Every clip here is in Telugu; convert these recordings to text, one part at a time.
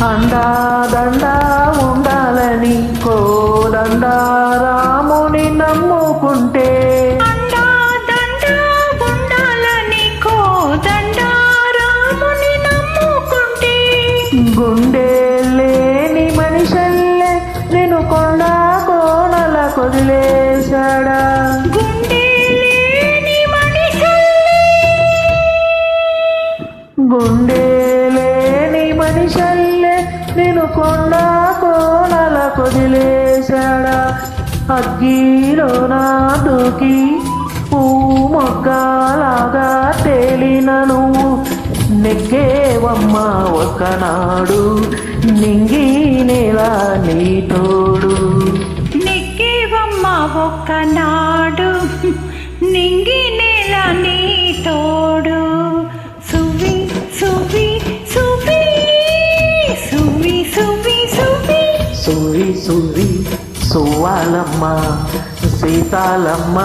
అండా దండా ఉండాలని కోదండా రాముని నమ్ముకుంటే అండా దండా ఉండాలని కోదండా రాముని నమ్ముకుంటే గుండె లేని మనిషల్లే నేను కొండ కోనల కొదిలేశాడా గుండె లేని మనిషల్లే గుండె లేని మనిషల్లే నేను కొండ కోనల కొదిలేశాడా అగ్గిలో నా దూకి మొక్కలాగా తేలిన నువ్వు నెగ్గేవమ్మా ఒకనాడు నింగి నేల నీ తోడు నెగ్గేవమ్మ ఒక్కనాడు నింగి నేల నీ తోడు సువి సువి సువి సువి సువి సువి సువి సువి సువ్వాలమ్మ సీతాలమ్మ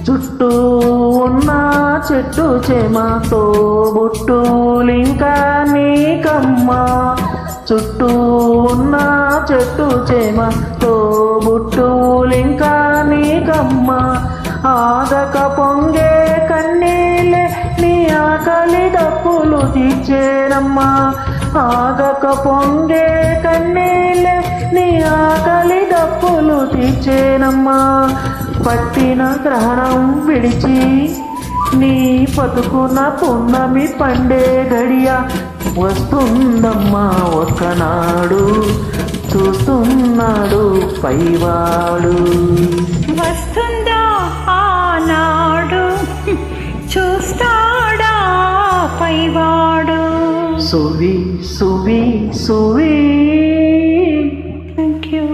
చుట్టూ ఉన్న చెట్టు చేమతో బుట్టులింకా నీకమ్మా చుట్టూ ఉన్న చెట్టు చేమతో బుట్టులింకా నీకమ్మా ఆగక పొంగే కన్నీళ్ళే నీ ఆకలి డప్పులు తీర్చేనమ్మా ఆగక పొంగే కన్నీళ్ళే నీ ఆకలి డప్పులు తీర్చేనమ్మా పట్టిన గ్రహణం విడిచి నీ పతుకున్న పున్నమి పండే గడియ వస్తుందమ్మా ఒక్కనాడు చూస్తున్నాడు పైవాడు వస్తుందా ఆనాడు చూస్తాడా పైవాడు సువి సువి సువి థ్యాంక్ యూ